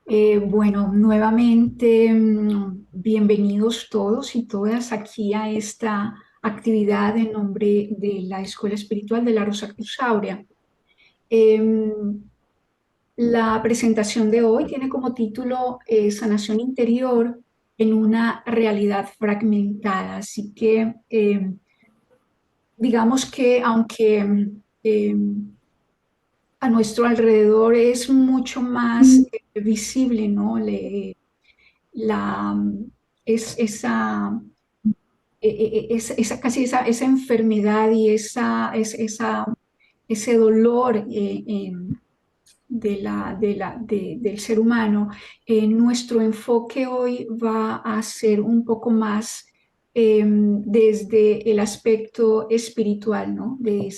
Bueno, nuevamente, bienvenidos todos y todas aquí a esta actividad en nombre de la Escuela Espiritual de la Rosa Cruz Aurea. Em, la presentación de hoy tiene como título Sanación Interior en una realidad fragmentada. Así que digamos que aunque a nuestro alrededor es mucho más visible, ¿no? La, es, esa enfermedad y ese dolor del ser humano. Nuestro enfoque hoy va a ser un poco más desde el aspecto espiritual, ¿no? De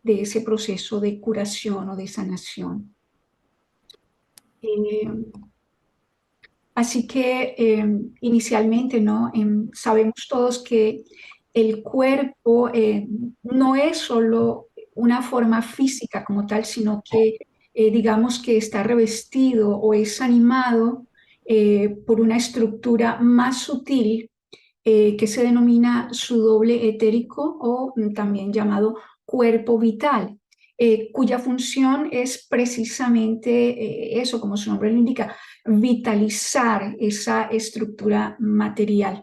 ese proceso de curación o de sanación. Eh, Así que inicialmente, ¿no? Sabemos todos que el cuerpo no es solo una forma física como tal, sino que digamos que está revestido o es animado por una estructura más sutil que se denomina su doble etérico o también llamado cuerpo vital, cuya función es precisamente eso, como su nombre lo indica, vitalizar esa estructura material.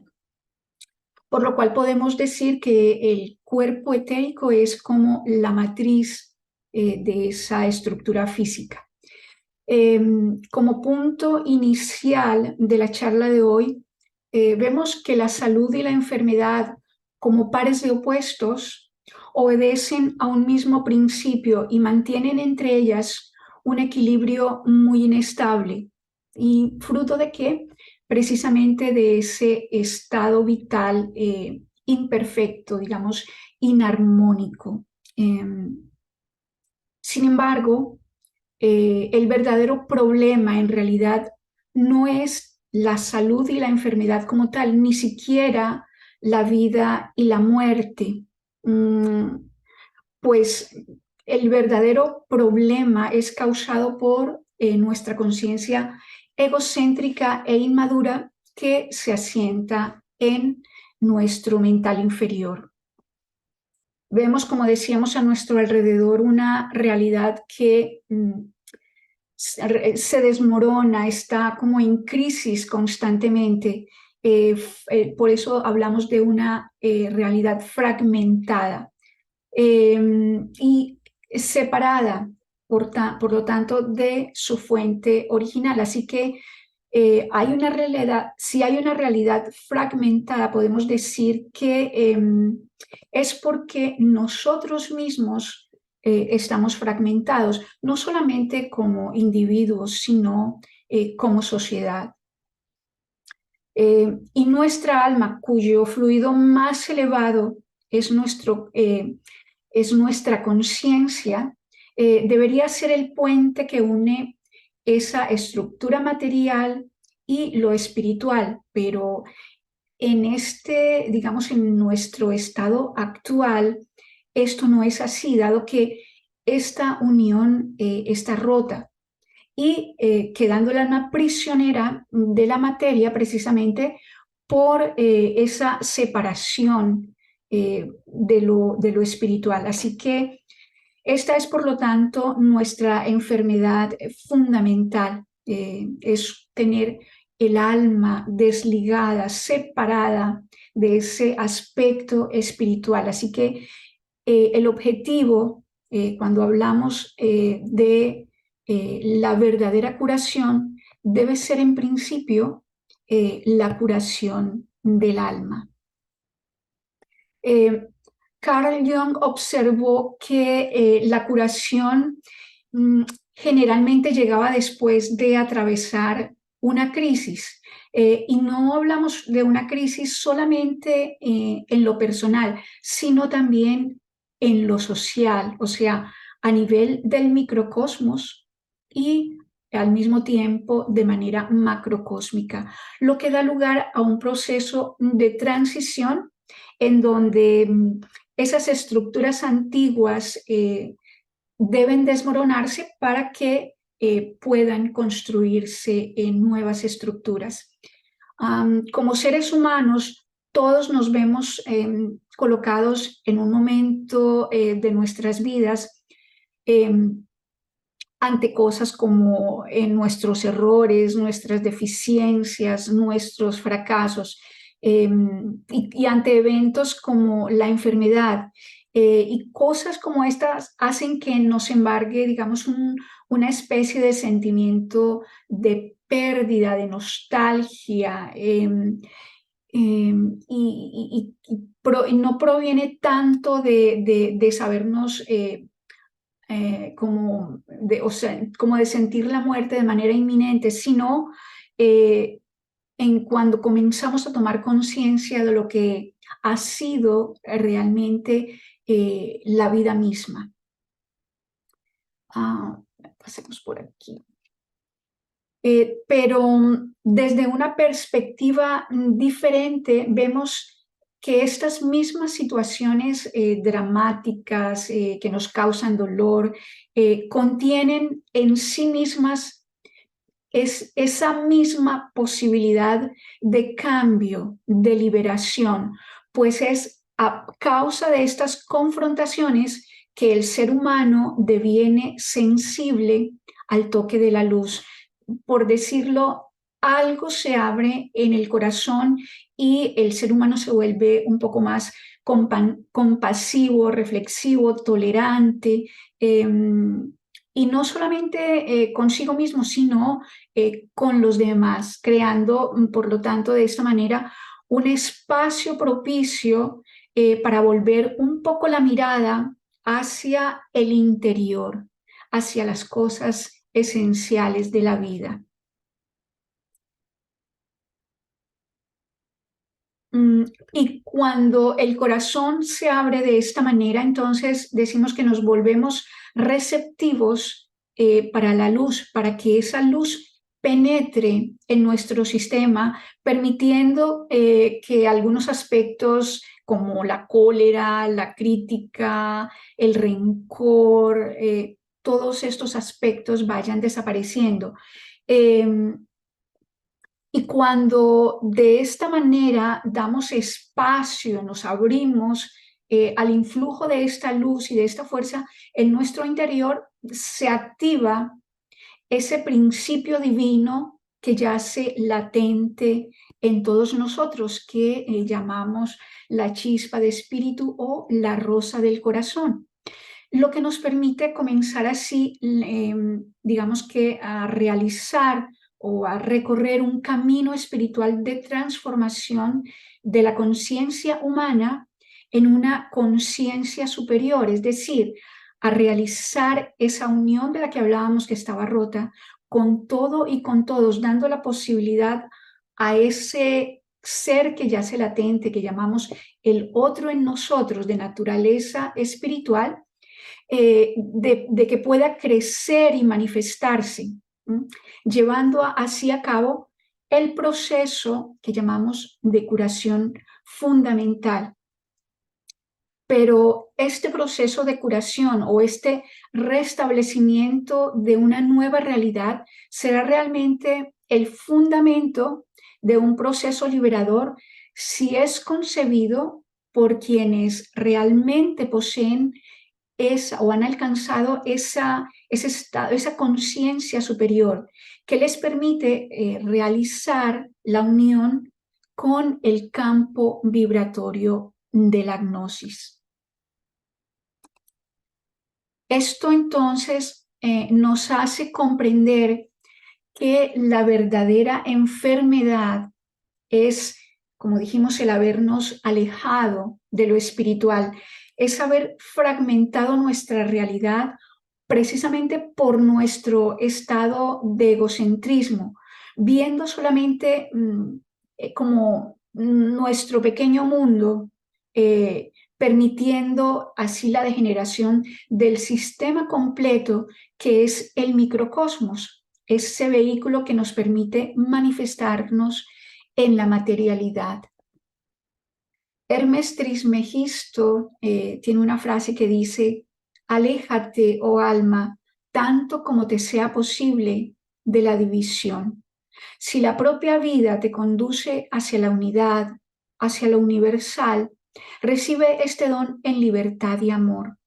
Por lo cual podemos decir que el cuerpo etérico es como la matriz de esa estructura física. Como punto inicial de la charla de hoy, vemos que la salud y la enfermedad, como pares de opuestos, obedecen a un mismo principio y mantienen entre ellas un equilibrio muy inestable. ¿Y fruto de qué? Precisamente de ese estado vital imperfecto, digamos, inarmónico. Sin embargo, el verdadero problema en realidad no es la salud y la enfermedad como tal, ni siquiera la vida y la muerte. Mm, pues el verdadero problema es causado por nuestra conciencia egocéntrica e inmadura que se asienta en nuestro mental inferior. Vemos, como decíamos, a nuestro alrededor una realidad que se desmorona, está como en crisis constantemente. Por eso hablamos de una realidad fragmentada y separada, por lo tanto, de su fuente original. Así que hay una realidad, si hay una realidad fragmentada, podemos decir que es porque nosotros mismos estamos fragmentados, no solamente como individuos, sino como sociedad. Y nuestra alma, cuyo fluido más elevado es, es nuestra conciencia, debería ser el puente que une esa estructura material y lo espiritual, pero en este, digamos, en nuestro estado actual, esto no es así, dado que esta unión está rota y quedando el alma prisionera de la materia precisamente por esa separación de lo espiritual. Así que esta es, por lo tanto, nuestra enfermedad fundamental, es tener el alma desligada, separada de ese aspecto espiritual. Así que el objetivo, cuando hablamos de la verdadera curación, debe ser en principio la curación del alma. Eh, Carl Jung observó que la curación mm, generalmente llegaba después de atravesar una crisis. Y no hablamos de una crisis solamente en lo personal, sino también en lo social, o sea, a nivel del microcosmos y al mismo tiempo de manera macrocósmica, lo que da lugar a un proceso de transición en donde esas estructuras antiguas deben desmoronarse para que puedan construirse en nuevas estructuras. Como seres humanos, todos nos vemos colocados en un momento de nuestras vidas ante cosas como nuestros errores, nuestras deficiencias, nuestros fracasos, y ante eventos como la enfermedad. Y cosas como estas hacen que nos embargue, digamos, una especie de sentimiento de pérdida, de nostalgia, y no proviene tanto de sabernos o sea, como de sentir la muerte de manera inminente, sino eh, en cuando comenzamos a tomar conciencia de lo que ha sido realmente la vida misma. Pasemos por aquí. Pero desde una perspectiva diferente vemos que estas mismas situaciones dramáticas que nos causan dolor contienen en sí mismas esa misma posibilidad de cambio, de liberación, pues es a causa de estas confrontaciones que el ser humano deviene sensible al toque de la luz. Por decirlo, algo se abre en el corazón y el ser humano se vuelve un poco más compasivo, reflexivo, tolerante. Y no solamente consigo mismo, sino con los demás, creando, por lo tanto, de esta manera, un espacio propicio para volver un poco la mirada hacia el interior, hacia las cosas esenciales de la vida. Y cuando el corazón se abre de esta manera, entonces decimos que nos volvemos receptivos para la luz, para que esa luz penetre en nuestro sistema, permitiendo que algunos aspectos como la cólera, la crítica, el rencor, todos estos aspectos vayan desapareciendo. Y cuando de esta manera damos espacio, nos abrimos al influjo de esta luz y de esta fuerza en nuestro interior, se activa ese principio divino que yace latente en todos nosotros, que llamamos la chispa de espíritu o la rosa del corazón, lo que nos permite comenzar así, digamos que a realizar o a recorrer un camino espiritual de transformación de la conciencia humana en una conciencia superior, es decir, a realizar esa unión de la que hablábamos que estaba rota con todo y con todos, dando la posibilidad a ese ser que yace latente, que llamamos el otro en nosotros, de naturaleza espiritual, de que pueda crecer y manifestarse, llevando así a cabo el proceso que llamamos de curación fundamental. Pero este proceso de curación o este restablecimiento de una nueva realidad será realmente el fundamento de un proceso liberador si es concebido por quienes realmente poseen o han alcanzado ese estado, esa conciencia superior que les permite realizar la unión con el campo vibratorio de la gnosis. Esto entonces nos hace comprender que la verdadera enfermedad es, como dijimos, el habernos alejado de lo espiritual, es haber fragmentado nuestra realidad precisamente por nuestro estado de egocentrismo, viendo solamente como nuestro pequeño mundo, permitiendo así la degeneración del sistema completo que es el microcosmos, ese vehículo que nos permite manifestarnos en la materialidad. Hermes Trismegisto tiene una frase que dice: aléjate, oh alma, tanto como te sea posible, de la división. Si la propia vida te conduce hacia la unidad, hacia lo universal, recibe este don en libertad y amor.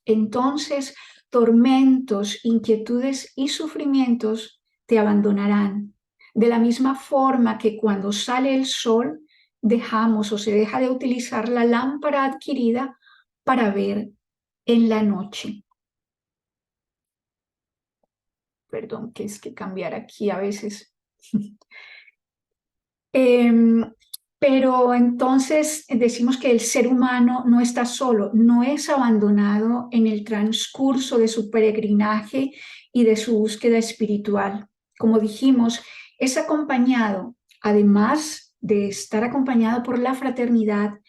Entonces, tormentos, inquietudes y sufrimientos te abandonarán. De la misma forma que cuando sale el sol, dejamos o se deja de utilizar la lámpara adquirida para ver en la noche. Perdón, que es que cambiar aquí a veces. Em, pero entonces decimos que el ser humano no está solo, no es abandonado en el transcurso de su peregrinaje y de su búsqueda espiritual. Como dijimos, es acompañado, además de estar acompañado por la fraternidad,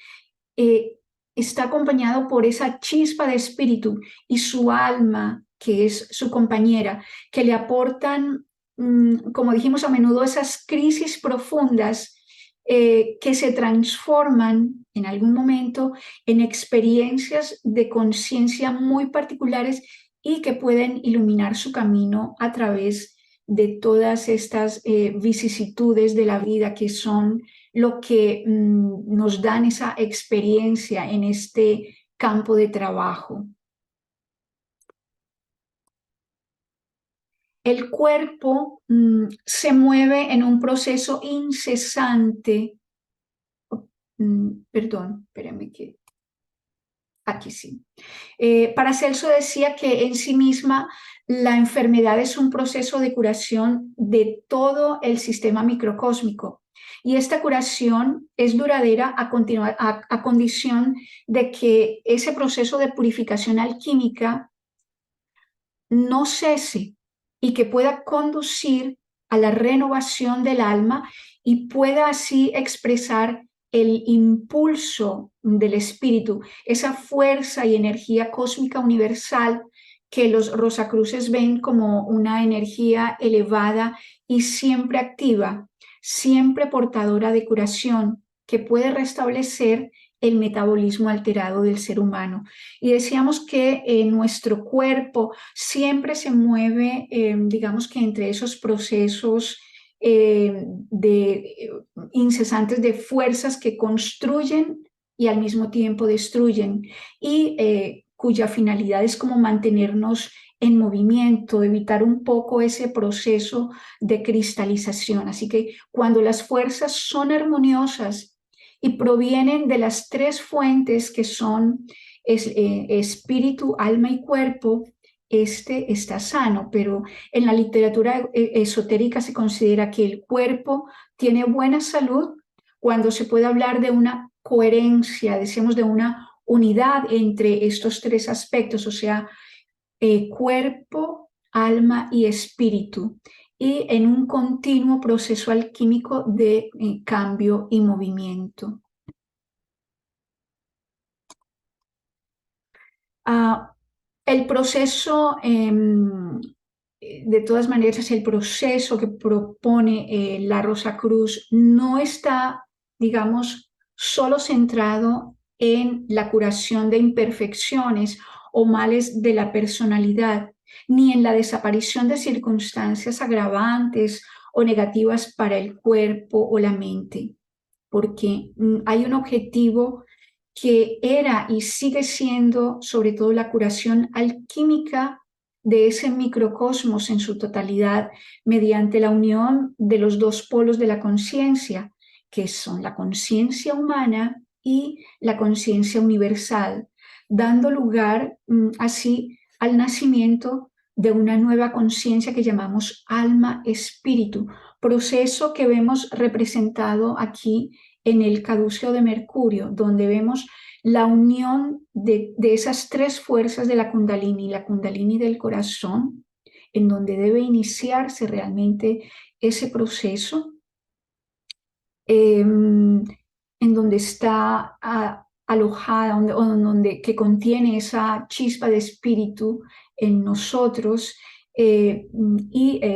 eh, está acompañado por esa chispa de espíritu y su alma, que es su compañera, que le aportan, como dijimos a menudo, esas crisis profundas que se transforman en algún momento en experiencias de conciencia muy particulares y que pueden iluminar su camino a través de todas estas vicisitudes de la vida que son lo que nos dan esa experiencia en este campo de trabajo. El cuerpo se mueve en un proceso incesante. Perdón, espérenme que aquí sí. Paracelso decía que en sí misma la enfermedad es un proceso de curación de todo el sistema microcósmico. Y esta curación es duradera a condición de que ese proceso de purificación alquímica no cese y que pueda conducir a la renovación del alma y pueda así expresar el impulso del espíritu, esa fuerza y energía cósmica universal que los Rosacruces ven como una energía elevada y siempre activa, siempre portadora de curación, que puede restablecer el metabolismo alterado del ser humano. Y decíamos que nuestro cuerpo siempre se mueve, digamos que entre esos procesos incesantes de fuerzas que construyen y al mismo tiempo destruyen, y cuya finalidad es como mantenernos en movimiento, evitar un poco ese proceso de cristalización. Así que cuando las fuerzas son armoniosas y provienen de las tres fuentes que son espíritu, alma y cuerpo, este está sano, pero en la literatura esotérica se considera que el cuerpo tiene buena salud cuando se puede hablar de una coherencia, decimos de una unidad entre estos tres aspectos, o sea, cuerpo, alma y espíritu, y en un continuo proceso alquímico de cambio y movimiento. Ah, el proceso, de todas maneras, el proceso que propone la Rosa Cruz no está, digamos, solo centrado en la curación de imperfecciones o males de la personalidad, ni en la desaparición de circunstancias agravantes o negativas para el cuerpo o la mente, porque hay un objetivo que era y sigue siendo sobre todo la curación alquímica de ese microcosmos en su totalidad mediante la unión de los dos polos de la conciencia, que son la conciencia humana y la conciencia universal, dando lugar así al nacimiento de una nueva conciencia que llamamos alma-espíritu, proceso que vemos representado aquí en el caduceo de Mercurio, donde vemos la unión de esas tres fuerzas de la Kundalini del corazón, en donde debe iniciarse realmente ese proceso, en donde está alojada, que contiene esa chispa de espíritu en nosotros,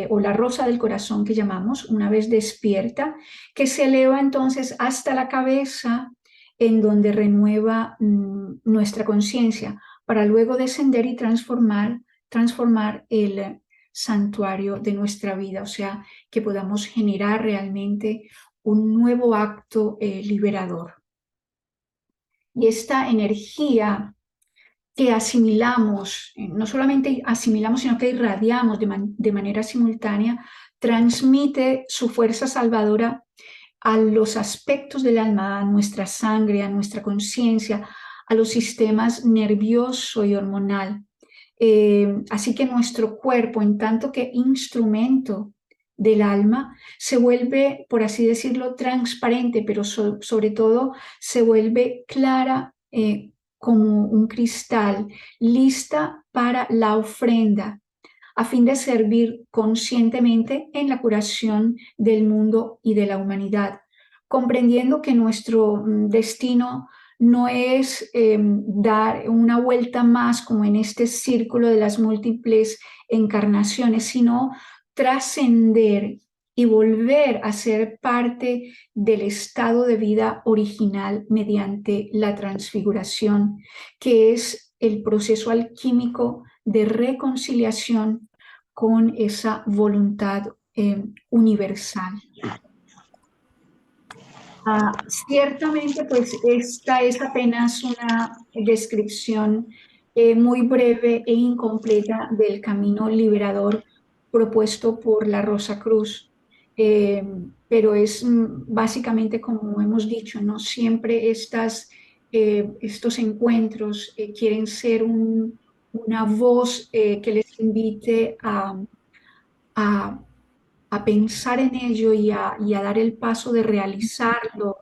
o la rosa del corazón que llamamos, una vez despierta, que se eleva entonces hasta la cabeza, en donde renueva nuestra conciencia, para luego descender y transformar transformar el santuario de nuestra vida, o sea, que podamos generar realmente un nuevo acto liberador. Y esta energía que asimilamos, no solamente asimilamos, sino que irradiamos de manera simultánea, transmite su fuerza salvadora a los aspectos del alma, a nuestra sangre, a nuestra conciencia, a los sistemas nervioso y hormonal. Así que nuestro cuerpo, en tanto que instrumento del alma, se vuelve, por así decirlo, transparente, pero sobre todo se vuelve clara como un cristal, lista para la ofrenda, a fin de servir conscientemente en la curación del mundo y de la humanidad, comprendiendo que nuestro destino no es dar una vuelta más como en este círculo de las múltiples encarnaciones, sino trascender y volver a ser parte del estado de vida original mediante la transfiguración, que es el proceso alquímico de reconciliación con esa voluntad universal. Ciertamente, pues esta es apenas una descripción muy breve e incompleta del camino liberador propuesto por la Rosa Cruz. Eh, pero es básicamente como hemos dicho, ¿no? Siempre estos encuentros quieren ser una voz que les invite a a pensar en ello y a dar el paso de realizarlo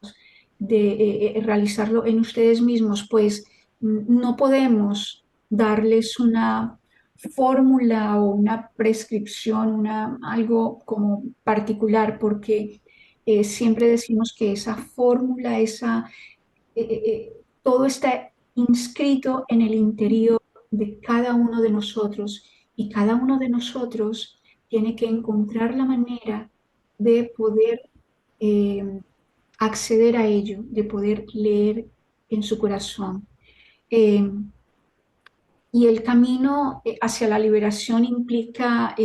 en ustedes mismos, pues no podemos darles una fórmula o una prescripción, algo como particular, porque siempre decimos que esa fórmula, eh, eh, eh, todo está inscrito en el interior de cada uno de nosotros y cada uno de nosotros tiene que encontrar la manera de poder eh, acceder a ello, de poder leer en su corazón. Eh, y el camino hacia la liberación implica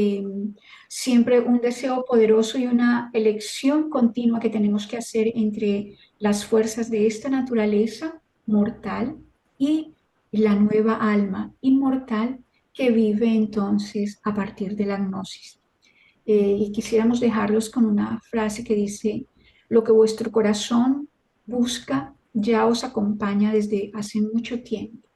siempre un deseo poderoso y una elección continua que tenemos que hacer entre las fuerzas de esta naturaleza mortal y la nueva alma inmortal que vive entonces a partir de la gnosis. Y quisiéramos dejarlos con una frase que dice, lo que vuestro corazón busca ya os acompaña desde hace mucho tiempo.